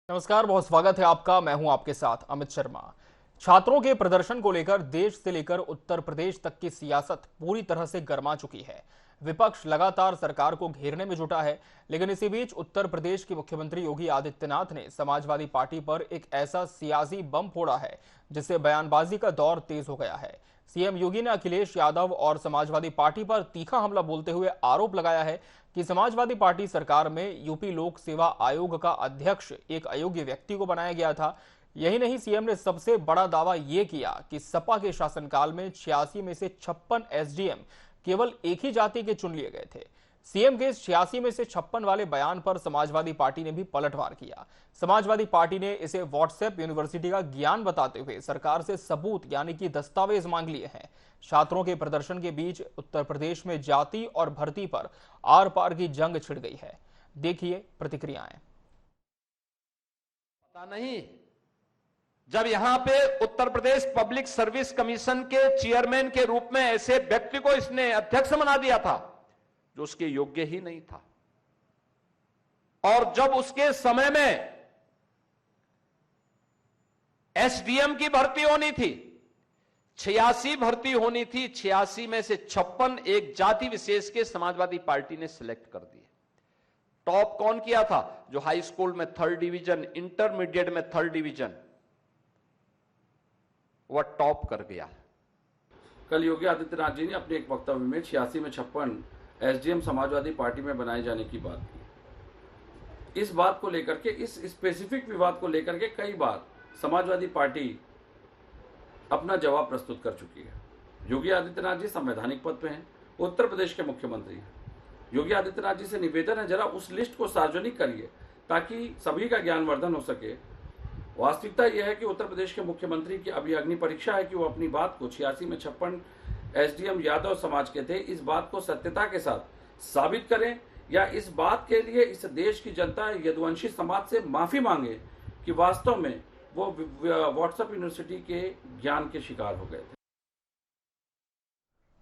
नमस्कार, बहुत स्वागत है आपका। मैं हूं आपके साथ अमित शर्मा। छात्रों के प्रदर्शन को लेकर देश से लेकर उत्तर प्रदेश तक की सियासत पूरी तरह से गर्मा चुकी है। विपक्ष लगातार सरकार को घेरने में जुटा है, लेकिन इसी बीच उत्तर प्रदेश के मुख्यमंत्री योगी आदित्यनाथ ने समाजवादी पार्टी पर एक ऐसा सियासी बम फोड़ा है जिससे बयानबाजी का दौर तेज हो गया है। सीएम योगी ने अखिलेश यादव और समाजवादी पार्टी पर तीखा हमला बोलते हुए आरोप लगाया है कि समाजवादी पार्टी सरकार में यूपी लोक सेवा आयोग का अध्यक्ष एक अयोग्य व्यक्ति को बनाया गया था। यही नहीं, सीएम ने सबसे बड़ा दावा यह किया कि सपा के शासनकाल में 86 में से 56 एसडीएम केवल एक ही जाति के चुन लिए गए थे। सीएम के 86 में से 56 वाले बयान पर समाजवादी पार्टी ने भी पलटवार किया। समाजवादी पार्टी ने इसे व्हाट्सएप यूनिवर्सिटी का ज्ञान बताते हुए सरकार से सबूत यानी कि दस्तावेज मांग लिए हैं। छात्रों के प्रदर्शन के बीच उत्तर प्रदेश में जाति और भर्ती पर आर पार की जंग छिड़ गई है। देखिए प्रतिक्रियाएं। पता नहीं, जब यहां पे Uttar Pradesh public service commission के चेयरमैन के रूप में ऐसे व्यक्ति को इसने अध्यक्ष बना दिया था जो उसके योग्य ही नहीं था, और जब उसके समय में एसडीएम की भर्ती होनी थी, 86 भर्ती होनी थी, 86 में से 56 एक जाति विशेष के समाजवादी पार्टी ने सिलेक्ट कर दिए। टॉप कौन किया था? जो हाई स्कूल में 3rd डिवीजन, इंटरमीडिएट में 3rd डिवीजन, वह टॉप कर गया। कल योगी आदित्यनाथ जी ने अपने एक वक्तव्य में 86 में 56 एसडीएम समाजवादी पार्टी में बनाए जाने की बात की। इस बात को लेकर के, इस स्पेसिफिक विवाद को लेकर के कई बार समाजवादी पार्टी अपना जवाब प्रस्तुत कर चुकी है। योगी आदित्यनाथ जी संवैधानिक पद पे हैं, उत्तर प्रदेश के मुख्यमंत्री हैं। योगी आदित्यनाथ जी से निवेदन है, जरा उस लिस्ट को सार्वजनिक करिए ताकि सभी का ज्ञानवर्धन हो सके। वास्तविकता यह है कि उत्तर प्रदेश के मुख्यमंत्री की अभी अग्नि परीक्षा है कि वो अपनी बात को 86 में 56 एसडीएम यादव समाज के थे, इस बात को सत्यता के साथ साबित करें, या इस बात के लिए इस देश की जनता यदुवंशी समाज से माफी मांगे कि वास्तव में वो व्हाट्सएप यूनिवर्सिटी के ज्ञान के शिकार हो गए थे।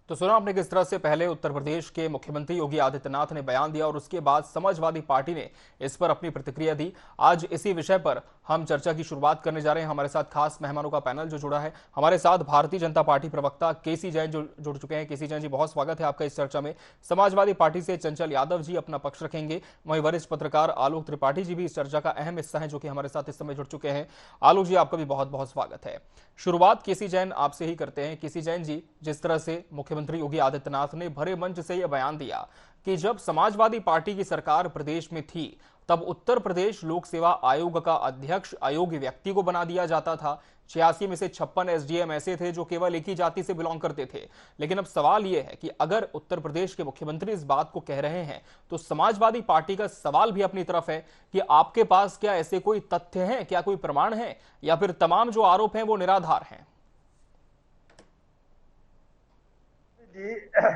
तो सुना आपने किस तरह से पहले उत्तर प्रदेश के मुख्यमंत्री योगी आदित्यनाथ ने बयान दिया और उसके बाद समाजवादी पार्टी ने इस पर अपनी प्रतिक्रिया दी। आज इसी विषय पर हम चर्चा की शुरुआत करने जा रहे हैं। हमारे साथ खास मेहमानों का पैनल जो जुड़ा है। हमारे साथ भारतीय जनता पार्टी प्रवक्ता केसी जैन जो जुड़ चुके हैं। केसी जैन जी, बहुत स्वागत है आपका इस चर्चा में। समाजवादी पार्टी से चंचल यादव जी अपना पक्ष रखेंगे। वहीं वरिष्ठ पत्रकार आलोक त्रिपाठी जी भी इस चर्चा का अहम हिस्सा है, जो कि हमारे साथ इस समय जुड़ चुके हैं। आलोक जी, आपका भी बहुत बहुत स्वागत है। शुरुआत केसी जैन आपसे ही करते हैं। केसी जैन जी, जिस तरह से मुख्यमंत्री योगी आदित्यनाथ ने भरे मंच से यह बयान दिया कि जब समाजवादी पार्टी की सरकार प्रदेश में थी तब उत्तर प्रदेश लोक सेवा आयोग का अध्यक्ष अयोग्य व्यक्ति को बना दिया जाता था। 86 में से 56 एसडीएम ऐसे थे जो केवल एक ही जाति से बिलोंग करते थे। लेकिन अब सवाल यह है कि अगर उत्तर प्रदेश के मुख्यमंत्री इस बात को कह रहे हैं तो समाजवादी पार्टी का सवाल भी अपनी तरफ है कि आपके पास क्या ऐसे कोई तथ्य हैं, क्या कोई प्रमाण है, या फिर तमाम जो आरोप हैं वो निराधार हैं?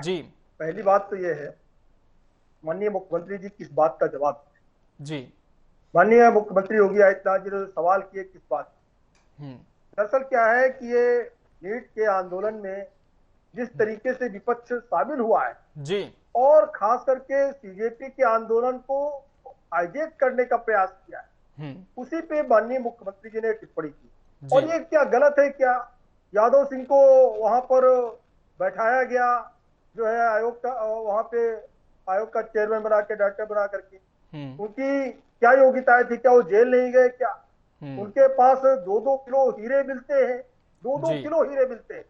जी, पहली बात तो यह है, माननीय मुख्यमंत्री जी किस बात का जवाब जी। माननीय मुख्यमंत्री योगी आदित्यनाथ जी ने सवाल किए किस बात। दरअसल क्या है कि ये नीट के आंदोलन में जिस तरीके से विपक्ष शामिल हुआ है जी, और खास करके सीजेपी के आंदोलन को हाईजैक करने का प्रयास किया है, उसी पे माननीय मुख्यमंत्री जी ने टिप्पणी की। और ये क्या गलत है क्या? यादव सिंह को वहां पर बैठाया गया, जो है आयोग का, वहां पे आयोग का चेयरमैन बना के, डायरेक्टर बना करके। उनकी क्या योग्यताएं थी? क्या वो जेल नहीं गए क्या? उनके पास 2-2 किलो हीरे मिलते हैं, 2-2 किलो हीरे मिलते हैं।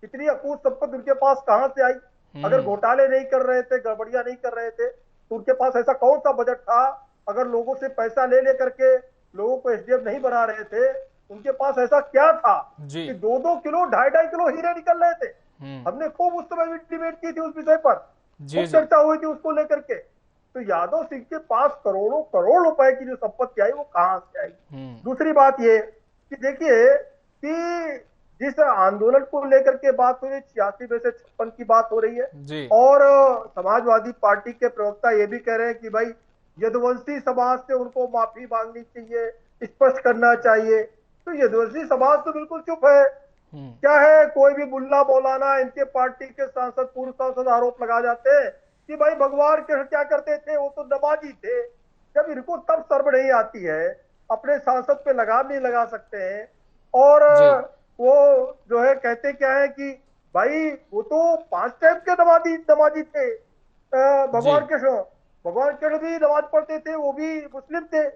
इतनी अकूत संपत्ति उनके पास कहां से आई? अगर घोटाले नहीं कर रहे थे, गड़बड़ियां नहीं कर रहे थे, तो उनके पास ऐसा कौन सा बजट था? अगर लोगों से पैसा ले लेकर के लोगों को एसडीएम नहीं बना रहे थे, उनके पास ऐसा क्या था कि 2-2 किलो, 2.5 किलो हीरे निकल रहे थे? हमने खूब उस समय भी डिबेट की थी उस विषय पर, खूब चर्चा हुई थी उसको लेकर के। तो यादव सिंह के पास करोड़ों करोड़ रुपए की जो संपत्ति आई वो कहां से आई? दूसरी बात ये कि देखिए कि जिस आंदोलन को लेकर के बात हो रही है, 86 में से 56 की बात हो रही है, और समाजवादी पार्टी के प्रवक्ता ये भी कह रहे हैं कि भाई यदुवंशी समाज से उनको माफी मांगनी चाहिए, स्पष्ट करना चाहिए। तो यदुवंशी समाज तो बिल्कुल चुप है। क्या है, कोई भी मुल्ला मौलाना, इनके पार्टी के सांसद, पूर्व सांसद आरोप लगा जाते हैं कि भाई भगवान के क्या करते थे, वो तो नमाजी थे। जब इनको तब शर्म नहीं आती है अपने सांसद पे लगाम नहीं लगा सकते हैं। और वो जो है कहते क्या है कि भाई वो तो 5 टाइम के नमाजी थे, भगवान कृष्ण भी नमाज पढ़ते थे, वो भी मुस्लिम थे।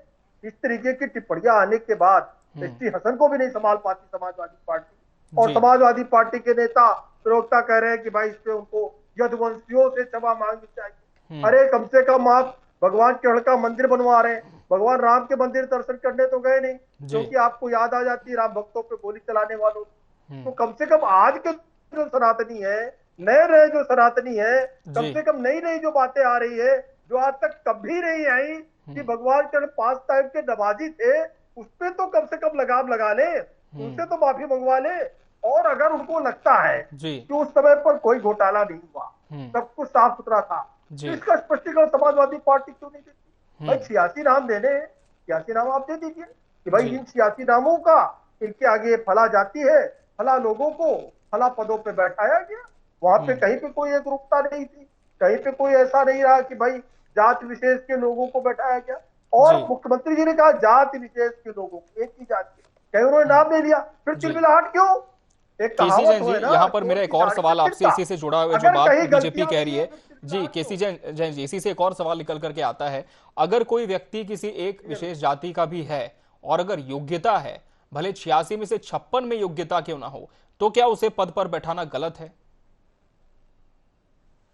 इस तरीके की टिप्पणियां आने के बाद एसटी हसन को भी नहीं संभाल पाती समाजवादी पार्टी, और समाजवादी पार्टी के नेता प्रवक्ता कह रहे हैं कि भाई इस पे उनको यदुवंशियों से क्षमा मांगनी चाहिए। अरे कम से कम आप भगवान कृष्ण का मंदिर बनवा रहे हैं, भगवान राम के मंदिर दर्शन करने तो गए नहीं, क्योंकि आपको याद आ जाती है राम भक्तों पे गोली चलाने वालों। तो कम से कम आज के जो सनातनी है, नए रहे जो सनातनी है, कम से कम नई नई जो बातें आ रही है जो आज तक कभी नहीं आई कि भगवान कृष्ण 5 टाइम के नमाजी थे, उस पर तो कम से कम लगाम लगा ले, उनसे तो माफी मंगवा ले। और अगर उनको लगता है कि उस समय पर कोई घोटाला नहीं हुआ, सब कुछ साफ सुथरा था, तो इसका स्पष्टीकरण समाजवादी पार्टी क्यों नहीं देती? भाई 86 नाम देने, 86 नाम आप दे दीजिए कि भाई इन 86 नामों का इनके आगे फला जाती है, फला लोगों को फला पदों पे बैठाया गया। वहां पे कहीं पे कोई एकरूपता नहीं थी, कहीं पे कोई ऐसा नहीं रहा कि भाई जाति विशेष के लोगों को बैठाया गया। और मुख्यमंत्री जी ने कहा जाति विशेष के लोगों को, एक ही जाति, कहीं उन्होंने नाम नहीं लिया, फिर चिलमिलाहट क्यों? केसी जैन जी, यहाँ पर मेरा एक और सवाल आपसे इसी से जुड़ा हुआ जो बात बीजेपी कह रही है जी, केसी जैन जी, इसी से एक और सवाल निकल करके आता है, अगर कोई व्यक्ति किसी एक विशेष जाति का भी है और अगर योग्यता है, भले 86 में से 56 में योग्यता क्यों ना हो, तो क्या उसे पद पर बैठाना गलत है?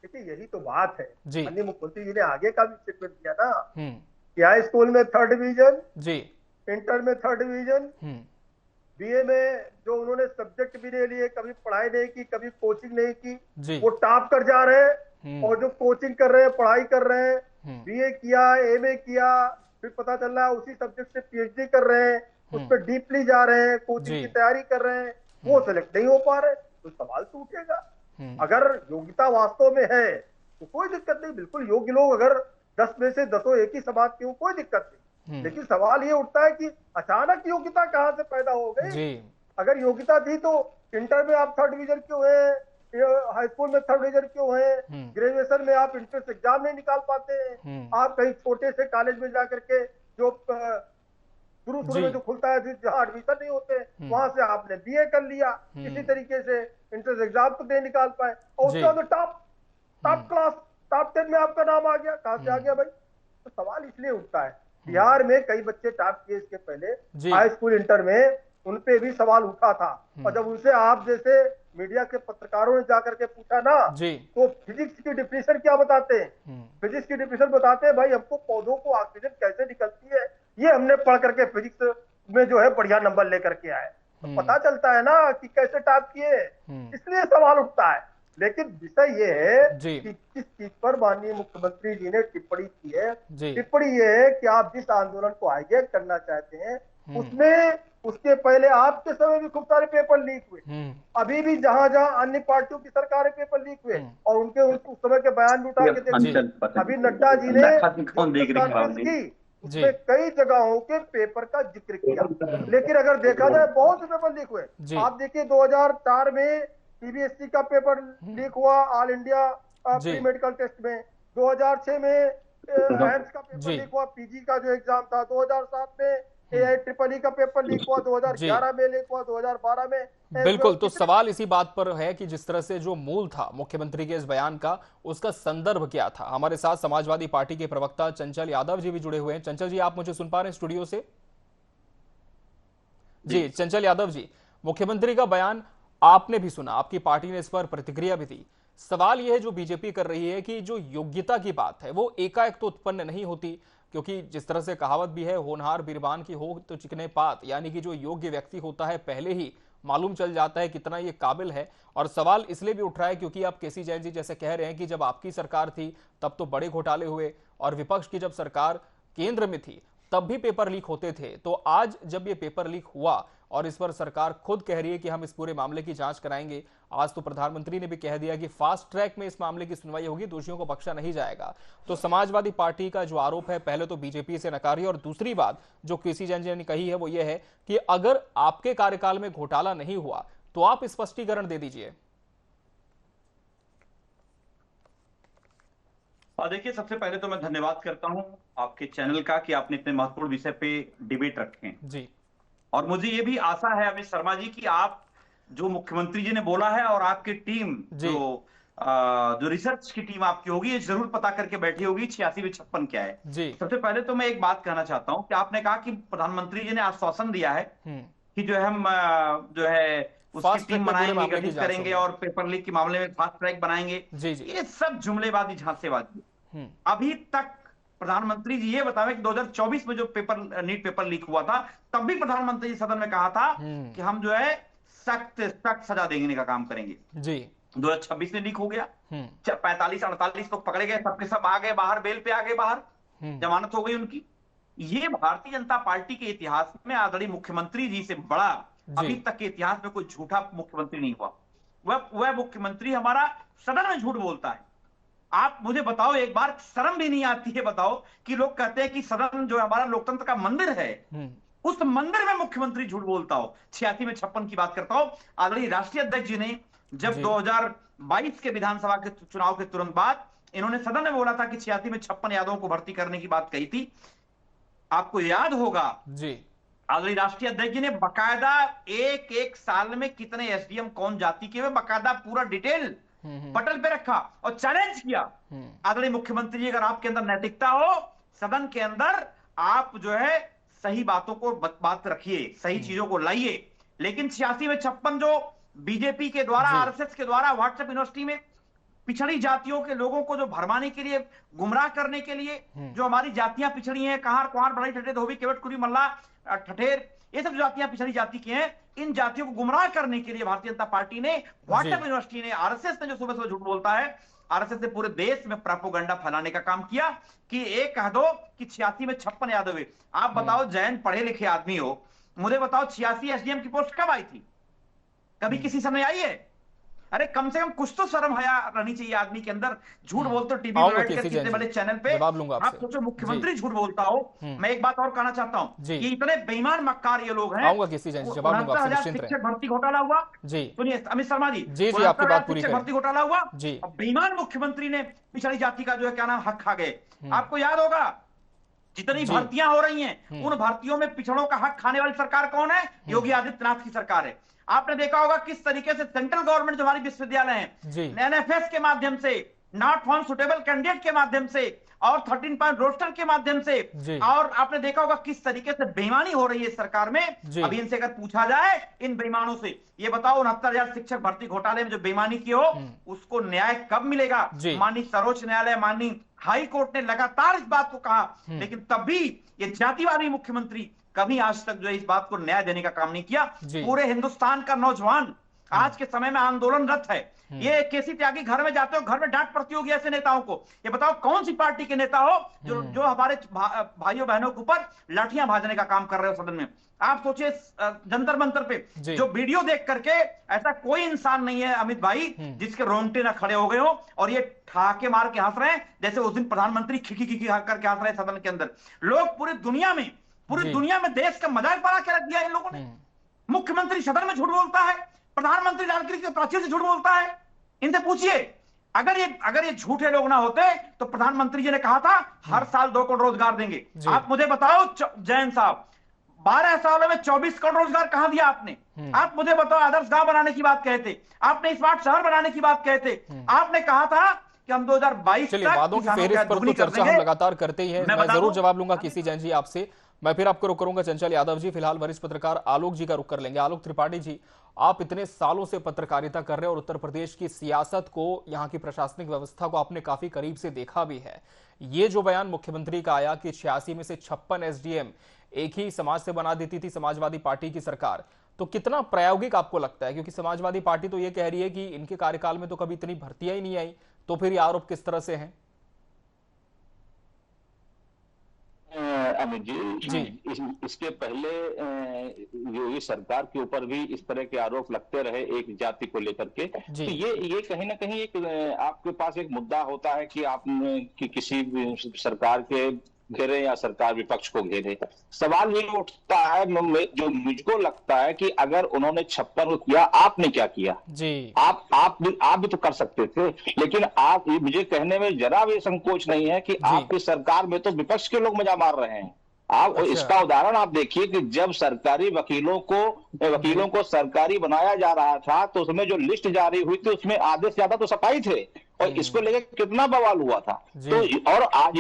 देखिए यही तो बात है जी, माननीय मुख्यमंत्री जी ने आगे का भी स्टेटमेंट दिया ना कि हाई स्कूल में 3rd डिवीजन जी, इंटर में 3rd डिवीजन, बीए में जो उन्होंने सब्जेक्ट भी नहीं लिए, कभी पढ़ाई नहीं की, कभी कोचिंग नहीं की, वो टॉप कर जा रहे हैं। और जो कोचिंग कर रहे हैं, पढ़ाई कर रहे हैं, बीए किया, एमए किया, फिर पता चल रहा है उसी सब्जेक्ट से पीएचडी कर रहे हैं, उस पर डीपली जा रहे हैं, कोचिंग की तैयारी कर रहे हैं, वो सिलेक्ट नहीं हो पा रहे, तो सवाल तो उठेगा। अगर योग्यता वास्तव में है तो कोई दिक्कत नहीं, बिल्कुल योग्य लोग अगर 10 में से 10 एक ही समाज के हो, कोई दिक्कत नहीं। लेकिन सवाल ये उठता है कि अचानक योग्यता कहां से पैदा हो गई? अगर योग्यता थी तो इंटर में आप 3rd डिवीजन क्यों है, हाई स्कूल में 3rd डिवीजन क्यों है, ग्रेजुएशन में आप इंट्रेंस एग्जाम नहीं निकाल पाते हैं, आप कहीं छोटे से कॉलेज में जाकर के जो शुरू में जो खुलता है जहां एडमिशन नहीं होते, वहां से आपने बीए कर लिया, किसी तरीके से इंट्रेंस एग्जाम तो नहीं निकाल पाए, और उसके बाद टॉप क्लास टॉप 10 में आपका नाम आ गया, कहां से आ गया भाई? तो सवाल इसलिए उठता है। बिहार में कई बच्चे टॉप किए इसके पहले हाई स्कूल इंटर में, उनपे भी सवाल उठा था, और जब उनसे आप जैसे मीडिया के पत्रकारों ने जाकर के पूछा ना, तो फिजिक्स की डिफिनेशन क्या बताते हैं? फिजिक्स की डिफिनेशन बताते हैं भाई हमको पौधों को ऑक्सीजन कैसे निकलती है ये हमने पढ़ करके फिजिक्स में जो है बढ़िया नंबर लेकर के आए, तो पता चलता है ना कि कैसे टॉप किए, इसलिए सवाल उठता है। लेकिन विषय ये है कि किस चीज पर माननीय मुख्यमंत्री जी ने टिप्पणी की है। टिप्पणी ये है कि आप जिस आंदोलन को हाईजैक करना चाहते हैं उसमें उसके पहले आपके समय भी खूब सारे पेपर लीक हुए, अभी भी जहां जहां अन्य पार्टियों की सरकारें पेपर लीक हुए और उनके उस समय के बयान भी उठा के देखिए। अभी नड्डा जी ने की उसमें कई जगहों के पेपर का जिक्र किया, लेकिन अगर देखा जाए बहुत से पेपर लीक हुए। आप देखिए 2004 में सीबीएसई का पेपर लीक हुआ all India pre medical test में, 2006 में एम्स का पेपर लीक हुआ, पीजी का जो एग्जाम था, 2007 में AIEEE का पेपर लीक हुआ, 2011 में लीक हुआ, 2012 में। बिल्कुल, तो सवाल इसी बात पर है कि जिस तरह से जो मूल था मुख्यमंत्री के इस बयान का, उसका संदर्भ क्या था। हमारे साथ समाजवादी पार्टी के प्रवक्ता चंचल यादव जी भी जुड़े हुए हैं। चंचल जी, आप मुझे सुन पा रहे हैं स्टूडियो से? जी चंचल यादव जी, मुख्यमंत्री का बयान आपने भी सुना, आपकी पार्टी ने इस पर प्रतिक्रिया भी दी। सवाल यह है जो बीजेपी कर रही है कि जो योग्यता की बात है वो एकाएक तो उत्पन्न नहीं होती, क्योंकि जिस तरह से कहावत भी है, होनहार बीरबान की हो तो चिकने पात, यानी कि जो योग्य व्यक्ति होता है पहले ही मालूम चल जाता है कितना ये काबिल है। और सवाल इसलिए भी उठ रहा है क्योंकि आप केसी जैन जी जैसे कह रहे हैं कि जब आपकी सरकार थी तब तो बड़े घोटाले हुए, और विपक्ष की जब सरकार केंद्र में थी तब भी पेपर लीक होते थे। तो आज जब ये पेपर लीक हुआ और इस पर सरकार खुद कह रही है कि हम इस पूरे मामले की जांच कराएंगे, आज तो प्रधानमंत्री ने भी कह दिया कि फास्ट ट्रैक में इस मामले की सुनवाई होगी, दोषियों को बख्शा नहीं जाएगा। तो समाजवादी पार्टी का जो आरोप है, पहले तो बीजेपी से नकारी, और दूसरी बात जो केसी जैन जी ने कही है वो ये है कि अगर आपके कार्यकाल में घोटाला नहीं हुआ तो आप स्पष्टीकरण दे दीजिए। और देखिए, सबसे पहले तो मैं धन्यवाद करता हूं आपके चैनल का कि आपने इतने महत्वपूर्ण विषय पे डिबेट रखे हैं। जी और मुझे ये भी आशा है अमित शर्मा जी कि आप जो मुख्यमंत्री जी ने बोला है और आपकी टीम जी जो रिसर्च की टीम आपकी होगी, ये जरूर पता करके बैठी होगी 86 में 56 क्या है। जी सबसे पहले तो मैं एक बात कहना चाहता हूं कि आपने कहा कि प्रधानमंत्री जी ने आश्वासन दिया है कि जो है हम जो है उसकी फास्ट ट्रैक टीम पे पूरे बनाएंगे, मामले की गठित जांच करेंगे होगी। और पेपर लीक के मामले में फास्ट ट्रैक बनाएंगे। जी जी ये सब जुमलेबाजी, झांसेबाजी। अभी तक प्रधानमंत्री जी ये बतावे कि 2024 में जो नीट पेपर लीक हुआ था, तब भी प्रधानमंत्री जी सदन में कहा था कि हम जो है सख्त सख्त सजा देने का काम करेंगे। जी 2026 में लीक हो गया, 45-48 लोग पकड़े गए, सबके सब आ गए बाहर, बेल पे आ गए बाहर, जमानत हो गई उनकी। ये भारतीय जनता पार्टी के इतिहास में आदरणीय मुख्यमंत्री जी से बड़ा अभी तक के इतिहास में कोई झूठा मुख्यमंत्री नहीं हुआ। वह मुख्यमंत्री हमारा सदन में झूठ बोलता है। आप मुझे बताओ, एक बार शर्म भी नहीं आती है बताओ कि लोग कहते हैं कि सदन जो हमारा लोकतंत्र का मंदिर है, उस मंदिर में मुख्यमंत्री झूठ बोलता हो। 86 में 56 की बात करता हूं। आदरणीय राष्ट्रीय अध्यक्ष जी ने जब 2022 के विधानसभा के चुनाव के तुरंत बाद इन्होंने सदन में बोला था कि 86 में 56 यादवों को भर्ती करने की बात कही थी। आपको याद होगा जी आदरणीय राष्ट्रीय अध्यक्ष जी ने बकायदा एक एक साल में कितने एसडीएम कौन जाति के हुए, बकायदा पूरा डिटेल पटल पे रखा और चैलेंज किया। आदरणीय मुख्यमंत्री जी, अगर आपके अंदर नैतिकता हो, सदन के अंदर आप जो है सही बातों को बात रखिए, सही चीजों को लाइए। लेकिन 86 में 56 जो बीजेपी के द्वारा, आरएसएस के द्वारा व्हाट्सएप यूनिवर्सिटी में पिछड़ी जातियों के लोगों को जो भरमाने के लिए, गुमराह करने के लिए, जो हमारी जातियां पिछड़ी हैं, कहार कुहार बढ़ई ठठे धोबी केवट कुरी मल्ला ठठेर, ये सब जातियां पिछड़ी जाति की हैं, इन जातियों को गुमराह करने के लिए भारतीय जनता पार्टी ने, व्हाट्सएप यूनिवर्सिटी ने, आरएसएस ने जो सुबह सुबह झूठ बोलता है, आरएसएस ने पूरे देश में प्रोपेगेंडा फैलाने का काम किया कि एक कह दो कि 86 में 56 यादव है। आप बताओ, जैन पढ़े लिखे आदमी हो, मुझे बताओ 86 एसडीएम की पोस्ट कब आई थी? कभी किसी समय आई है? अरे कम से कम कुछ तो शर्म हया रहनी चाहिए आदमी के अंदर। झूठ बोलते हो टीवी पे बैठकर कितने बड़े चैनल पे, आप सोचो मुख्यमंत्री झूठ बोलता हो। मैं एक बात और कहना चाहता हूं कि इतने बेईमान मक्कार ये लोग हैं। 69,000 शिक्षक भर्ती घोटाला हुआ। सुनिए अमित शर्मा जी, शिक्षक भर्ती घोटाला हुआ, बेईमान मुख्यमंत्री ने पिछड़ी जाति का जो है क्या नाम हक खा गए। आपको याद होगा जितनी भर्तियां हो रही हैं, उन भर्तियों में पिछड़ों का हक खाने वाली सरकार कौन है? योगी आदित्यनाथ की सरकार है। आपने देखा होगा किस तरीके से सेंट्रल गवर्नमेंट जो हमारी विश्वविद्यालय हैं, एनएफएस के माध्यम से, नॉट फाउंड सुटेबल कैंडिडेट के माध्यम से और 13 पॉइंट रोस्टर के माध्यम से, और आपने देखा होगा किस तरीके से बेईमानी हो रही है सरकार में। अभी इनसे अगर पूछा जाए, इन बेईमानों से, ये बताओ 69,000 शिक्षक भर्ती घोटाले में जो बेईमानी की हो, उसको न्याय कब मिलेगा? माननीय सर्वोच्च न्यायालय, माननीय हाई कोर्ट ने लगातार इस बात को कहा, लेकिन तब भी ये जातिवादी मुख्यमंत्री कभी आज तक जो है इस बात को न्याय देने का काम नहीं किया। पूरे हिंदुस्तान का नौजवान आज के समय में आंदोलनरत है। ये केसी त्यागी घर में जाते हो, घर में डांट पड़ती होगी ऐसे नेताओं को। ये बताओ कौन सी पार्टी के नेता हो जो हमारे भाइयों बहनों के ऊपर लाठियां भाजने का काम कर रहे हो सदन में। आप सोचिए जंतर मंतर पे जो वीडियो देख करके, ऐसा कोई इंसान नहीं है अमित भाई जिसके रोंगटे ना खड़े हो गए हो और ये ठहाके मार के हंस रहे हैं जैसे उस दिन प्रधानमंत्री खिखी खिखी करके हंस रहे हैं सदन के अंदर। लोग पूरी दुनिया में देश का मजाक बना के रख दिया इन लोगों ने। मुख्यमंत्री सदन में झूठ बोलता है, प्रधानमंत्री लाल किले के प्राचीर से झूठ बोलता है। इनसे पूछिए, अगर ये झूठे लोग ना होते तो प्रधानमंत्री जी ने कहा था हर साल 2 करोड़ रोजगार देंगे। आप मुझे बताओ जैन साहब, 12 सालों में 24 करोड़ रोजगार कहां दिया आपने? आप मुझे बताओ, आदर्श गांव बनाने की बात कहे थे आपने, स्मार्ट शहर बनाने की बात कहे थे आपने, कहा था कि हम 2022 तक वादों की फेहरिस्त पर तो चर्चा हम लगातार करते ही हैं। मैं जरूर जवाब लूंगा किसी जैन जी आपसे। मैं फिर आपको रुक करूंगा चंचल यादव जी। फिलहाल वरिष्ठ पत्रकार आलोक जी का रुख कर लेंगे। आलोक त्रिपाठी जी, आप इतने सालों से पत्रकारिता कर रहे हैं और उत्तर प्रदेश की सियासत को, यहाँ की प्रशासनिक व्यवस्था को आपने काफी करीब से देखा भी है। ये जो बयान मुख्यमंत्री का आया कि 86 में से 56 एसडीएम एक ही समाज से बना देती थी समाजवादी पार्टी की सरकार, तो कितना प्रायोगिक आपको लगता है? क्योंकि समाजवादी पार्टी तो ये कह रही है कि इनके कार्यकाल में तो कभी इतनी भर्तियां ही नहीं आई, तो फिर ये आरोप किस तरह से हैं? अमित जी, इसके पहले योगी सरकार के ऊपर भी इस तरह के आरोप लगते रहे एक जाति को लेकर के। तो ये कहीं ना कहीं एक आपके पास एक मुद्दा होता है कि आप किसी सरकार के घेरे या सरकार विपक्ष को घेरे। सवाल ये उठता है जो मुझको लगता है कि अगर उन्होंने 56 को किया, आपने क्या किया जी? आप भी तो कर सकते थे। लेकिन आप मुझे कहने में जरा भी संकोच नहीं है कि आपकी सरकार में तो विपक्ष के लोग मजा मार रहे हैं। आप इसका उदाहरण आप देखिए कि जब सरकारी वकीलों को सरकारी बनाया जा रहा था तो उसमें जो लिस्ट जारी हुई थी उसमें आधे से ज्यादा तो सफाई थे, और इसको लेकर कितना बवाल हुआ था। तो और आज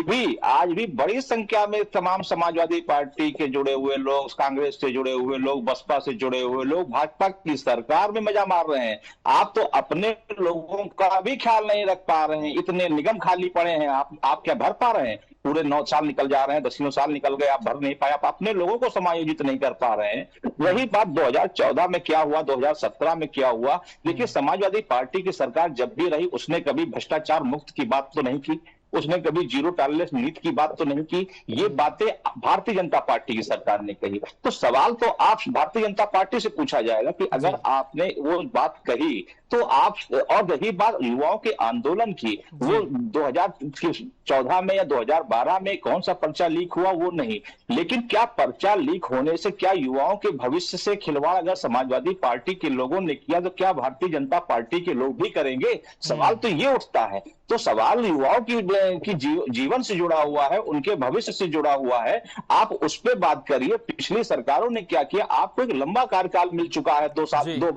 भी बड़ी संख्या में तमाम समाजवादी पार्टी के जुड़े हुए लोग, कांग्रेस से जुड़े हुए लोग, बसपा से जुड़े हुए लोग भाजपा की सरकार में मजा मार रहे हैं। आप तो अपने लोगों का भी ख्याल नहीं रख पा रहे हैं, इतने निगम खाली पड़े हैं। आप क्या भर पा रहे हैं? पूरे 9 साल निकल जा रहे हैं, 10 साल निकल गए, आप भर नहीं पाए, आप अपने लोगों को समायोजित नहीं कर पा रहे हैं। वही बात 2014 में क्या हुआ, 2017 में क्या हुआ। देखिए, समाजवादी पार्टी की सरकार जब भी रही उसने कभी भ्रष्टाचार मुक्त की बात तो नहीं की, उसने कभी जीरो टॉलरेंस नीति की बात तो नहीं की। ये बातें भारतीय जनता पार्टी की सरकार ने कही। तो सवाल तो आप भारतीय जनता पार्टी से पूछा जाएगा कि अगर आपने वो बात कही तो आप, और रही बात युवाओं के आंदोलन की, वो 2014 में या 2012 में कौन सा पर्चा लीक हुआ वो नहीं, लेकिन क्या पर्चा लीक होने से क्या युवाओं के भविष्य से खिलवाड़ अगर समाजवादी पार्टी के लोगों ने किया तो क्या भारतीय जनता पार्टी के लोग भी करेंगे? सवाल तो ये उठता है। तो सवाल युवाओं की जीवन से जुड़ा हुआ है, उनके भविष्य से जुड़ा हुआ है। आप उस पर बात करिए, पिछली सरकारों ने क्या किया। आपको एक लंबा कार्यकाल मिल चुका है, 2 साल, 2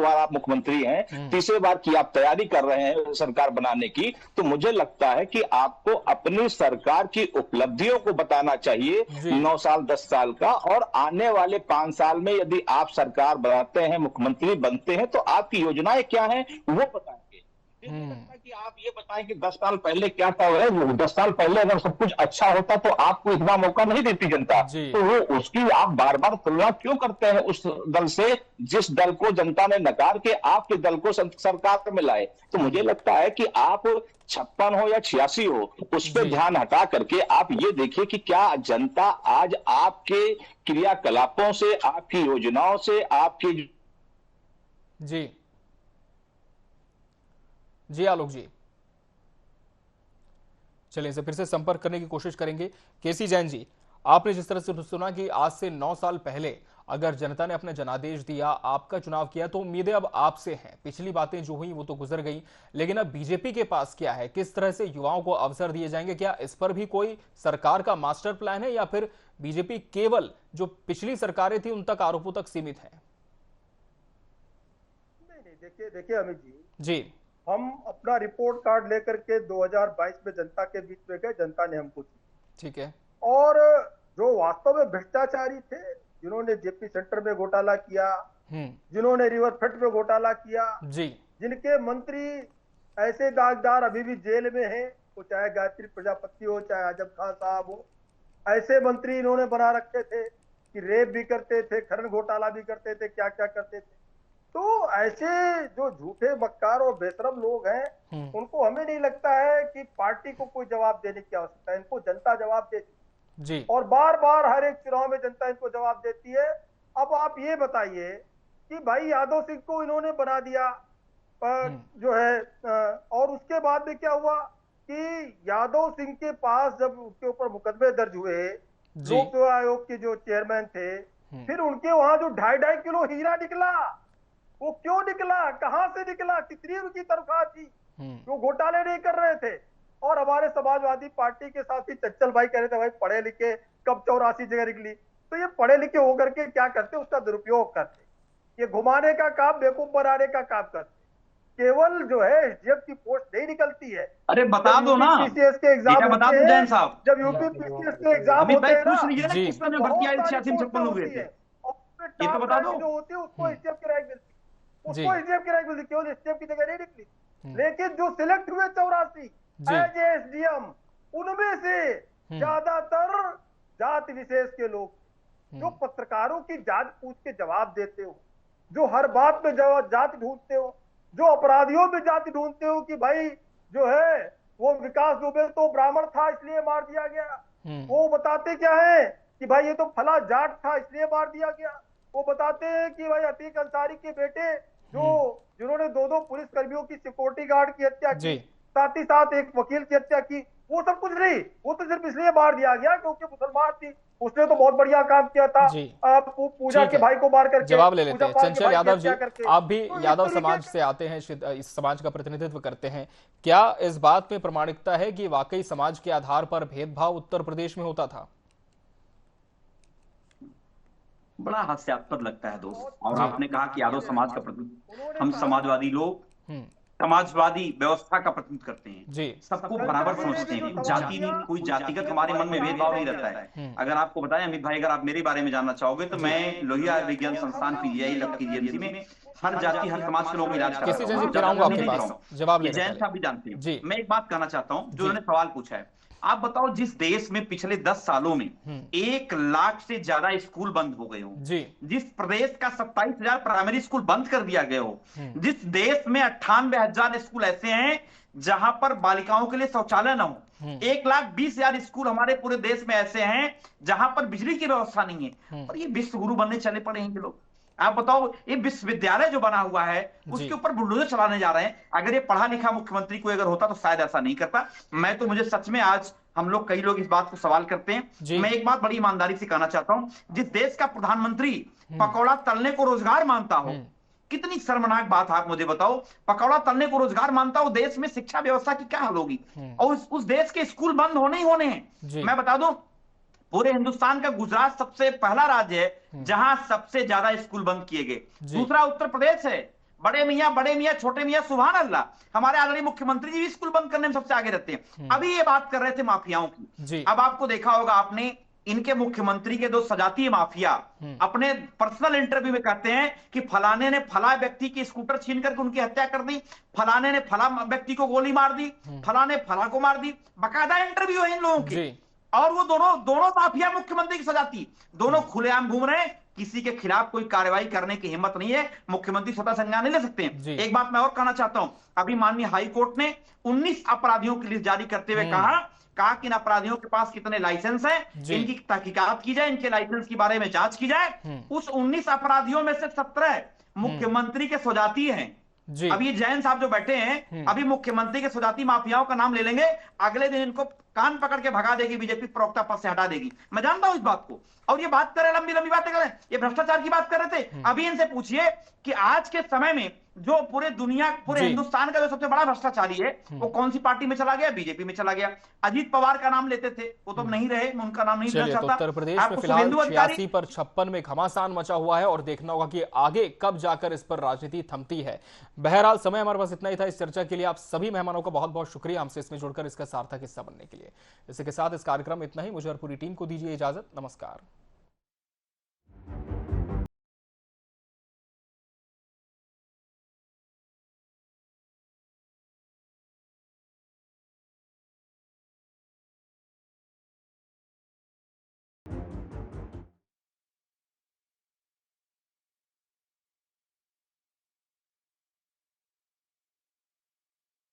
बार आप मुख्यमंत्री हैं, तीसरे बार की आप तैयारी कर रहे हैं सरकार बनाने की। तो मुझे लगता है कि आपको अपनी सरकार की उपलब्धियों को बताना चाहिए, 9 साल 10 साल का, और आने वाले 5 साल में यदि आप सरकार बनाते हैं, मुख्यमंत्री बनते हैं, तो आपकी योजनाएं क्या हैं वो बताएंगे। कि आप ये बताएं कि 10 साल पहले क्या था। 10 साल पहले अगर सब कुछ अच्छा होता तो आपको इतना मौका नहीं देती जनता। तो वो उसकी आप बार बार तुलना क्यों करते हैं उस दल से जिस दल को जनता ने नकार के आपके दल को सरकार में लाए? तो मुझे लगता है कि आप 56 हो या 86 हो, उस पर ध्यान हटा करके आप ये देखिए कि क्या जनता आज आपके क्रियाकलापों से, आपकी योजनाओं से, आपकी जी आलोक जी, चलिए इसे फिर से संपर्क करने की कोशिश करेंगे। केसी जैन जी, आपने जिस तरह से सुना कि आज से 9 साल पहले अगर जनता ने अपना जनादेश दिया, आपका चुनाव किया, तो उम्मीदें अब आपसे हैं। पिछली बातें जो हुई वो तो गुजर गई, लेकिन अब बीजेपी के पास क्या है? किस तरह से युवाओं को अवसर दिए जाएंगे? क्या इस पर भी कोई सरकार का मास्टर प्लान है, या फिर बीजेपी केवल जो पिछली सरकारें थी उन तक, आरोपों तक सीमित है? नहीं, देखिए अमित जी, हम अपना रिपोर्ट कार्ड लेकर के 2022 में जनता के बीच में गए, जनता ने हमको चुना। ठीक है। और जो वास्तव में भ्रष्टाचारी थे, जिन्होंने जेपी सेंटर में घोटाला किया, जिन्होंने रिवरफ्रंट में घोटाला किया, जिनके मंत्री ऐसे दागदार अभी भी जेल में हैं, वो चाहे गायत्री प्रजापति हो, चाहे आजम खान साहब हो, ऐसे मंत्री इन्होंने बना रखे थे कि रेप भी करते थे, खनन घोटाला भी करते थे, क्या क्या करते थे। तो ऐसे जो झूठे बक्कार और बेशरम लोग हैं, उनको हमें नहीं लगता है कि पार्टी को कोई जवाब देने की आवश्यकता है। इनको जनता जवाब देती है और बार बार हर एक चुनाव में जनता इनको जवाब देती है। अब आप ये बताइए कि भाई यादव सिंह को इन्होंने बना दिया जो है, और उसके बाद में क्या हुआ कि यादव सिंह के पास जब उसके ऊपर मुकदमे दर्ज हुए, लोक सेवा आयोग के जो चेयरमैन थे, फिर उनके वहां जो 2.5 किलो हीरा निकला, वो क्यों निकला, कहां से निकला, कितनी उनकी तनख्वाह थी, जो घोटाले नहीं कर रहे थे। और हमारे समाजवादी पार्टी के साथी चंचल भाई कह रहे थे भाई पढ़े लिखे कब 84 जगह निकली। तो ये पढ़े लिखे होकर के क्या करते, उसका दुरुपयोग करते, ये घुमाने का काम, बेवकूफ बनाने का काम करते। केवल जो है एसडीएफ की पोस्ट नहीं निकलती है। अरे बता दो ना, पीसीएस के एग्जाम बता दो जैन साहब, जब यूपी पीसीएस के एग्जाम होते हैं ना, किसमें भर्ती आई 86-56 हुए थे, ये तो बता दो। जो होती है उसको एसडीएफ की रैंक मिलती, उसको एसडीएफ की रैंक मिलती, केवल एसडीएफ की जगह नहीं निकली। लेकिन जो सिलेक्ट हुए 84 एज एसडीएम, उनमें से ज्यादातर जाति विशेष के लोग, जो पत्रकारों की जात पूछ के जवाब देते हो, जो हर बात में जाति ढूंढते हो, जो अपराधियों में जाति ढूंढते हो कि भाई जो है वो विकास दुबे तो ब्राह्मण था इसलिए मार दिया गया, वो बताते क्या है कि भाई ये तो फला जाट था इसलिए मार दिया गया। वो बताते हैं कि भाई अतीक अंसारी के बेटे जिन्होंने 2 पुलिस कर्मियों की सिक्योरिटी गार्ड की हत्या की, साथ ही साथ एक वकील की हत्या की, वो सब कुछ नहीं, वो तो सिर्फ इसलिए मार दिया गया क्योंकि मुसलमान थी, उसने तो बहुत बढ़िया काम किया था। आप पूजा के भाई को मार करके जवाब ले लेते हैं। चंचल यादव जी, आप भी तो यादव समाज से आते हैं, इस समाज का प्रतिनिधित्व करते हैं, क्या इस बात में प्रमाणिकता है कि वाकई समाज के आधार पर भेदभाव उत्तर प्रदेश में होता था? बड़ा हास्यास्पद लगता है दोस्त। और आपने कहा कि यादव समाज का प्रतिनिधित्व, हम समाजवादी लोग समाजवादी व्यवस्था का प्रतिनिधित्व करते हैं जी, सबको बराबर समझते हैं, जाति नहीं, कोई जातिगत हमारे मन में भेदभाव नहीं रहता है। अगर आपको बताएं अमित भाई, अगर आप मेरे बारे में जानना चाहोगे तो मैं लोहिया विज्ञान संस्थान पीजीआई जीएमसी में हर जाति हर समाज के लोग इलाज कराता हूं। जैन साहब भी जानते हैं। मैं एक बात कहना चाहता हूं, जो उन्होंने सवाल पूछा है, आप बताओ जिस देश में पिछले 10 सालों में 1 लाख से ज्यादा स्कूल बंद हो गए हो, जिस प्रदेश का 27,000 प्राइमरी स्कूल बंद कर दिया गया हो, जिस देश में 98,000 स्कूल ऐसे हैं जहां पर बालिकाओं के लिए शौचालय न हो, 1,20,000 स्कूल हमारे पूरे देश में ऐसे हैं जहां पर बिजली की व्यवस्था नहीं है, और ये विश्व गुरु बनने चले पड़े हैं लोग। आप बताओ, ये विश्वविद्यालय जो बना हुआ है उसके ऊपर बुलडोजर चलाने जा रहे हैं। अगर ये पढ़ा लिखा मुख्यमंत्री कोई अगर होता तो शायद ऐसा नहीं करता। मैं तो मुझे सच में आज हम लोग कई लोग इस बात को सवाल करते हैं। मैं एक बात बड़ी ईमानदारी से कहना चाहता हूं, जिस देश का प्रधानमंत्री पकौड़ा तलने को रोजगार मानता हो, कितनी शर्मनाक बात आप मुझे बताओ, पकौड़ा तलने को रोजगार मानता हो, देश में शिक्षा व्यवस्था की क्या हाल होगी? और उस देश के स्कूल बंद होने ही होने हैं। मैं बता दूं, पूरे हिंदुस्तान का गुजरात सबसे पहला राज्य है जहां सबसे ज्यादा स्कूल बंद किए गए। दूसरा उत्तर प्रदेश है। बड़े मियां छोटे मियां, सुभान अल्लाह, हमारे आदरणीय मुख्यमंत्री जी भी स्कूल बंद करने में सबसे आगे रहते हैं। अभी ये बात कर रहे थे माफियाओं की। अब आपको देखा होगा आपने, इनके मुख्यमंत्री के 2 सजातीय माफिया अपने पर्सनल इंटरव्यू में कहते हैं कि फलाने ने फला व्यक्ति की स्कूटर छीन करके उनकी हत्या कर दी, फलाने ने फला व्यक्ति को गोली मार दी, फलाने फला को मार दी। बाकायदा इंटरव्यू है इन लोगों के। और वो दोनों माफिया मुख्यमंत्री की सजाती, दोनों खुलेआम घूम रहे हैं, किसी के खिलाफ कोई कार्रवाई करने की हिम्मत नहीं है। मुख्यमंत्री स्वतः संज्ञान नहीं ले सकते हैं। एक बात मैं और कहना चाहता हूं, अभी माननीय हाई कोर्ट ने 19 अपराधियों की लिस्ट जारी करते हुए कहा कि इन अपराधियों के पास कितने लाइसेंस हैं, इनकी तहकीकात की जाए, इनके लाइसेंस के बारे में जांच की जाए। उस 19 अपराधियों में से 17 मुख्यमंत्री के स्वजातीय हैं। अब ये जैन साहब जो बैठे हैं, अभी मुख्यमंत्री के स्वजाती माफियाओं का नाम ले लेंगे, अगले दिन इनको कान पकड़ के भगा देगी बीजेपी, प्रवक्ता पद से हटा देगी। मैं जानता हूं इस बात को। और ये बात कर रहे, लंबी लंबी बातें कर रहे हैं, ये भ्रष्टाचार की बात कर रहे थे। अभी इनसे पूछिए कि आज के समय में जो पूरे हिंदुस्तान का जो सबसे बड़ा भ्रष्टाचारी है वो कौन सी पार्टी में चला गया? बीजेपी में चला गया। अजीत पवार का नाम लेते थे, वो तो नहीं रहे, उनका नाम नहीं लेना चाहता। उत्तर प्रदेश में फिलहाल 86 पर 56 में घमासान मचा हुआ है और देखना होगा कि आगे कब जाकर इस पर राजनीति थमती है। बहरहाल समय हमारे पास इतना ही था। इस चर्चा के लिए आप सभी मेहमानों का बहुत बहुत शुक्रिया, हमसे इसमें जुड़कर इसका सार्थक हिस्सा बनने के लिए। इसी के साथ इस कार्यक्रम में इतना ही। मुझे और पूरी टीम को दीजिए इजाजत। नमस्कार।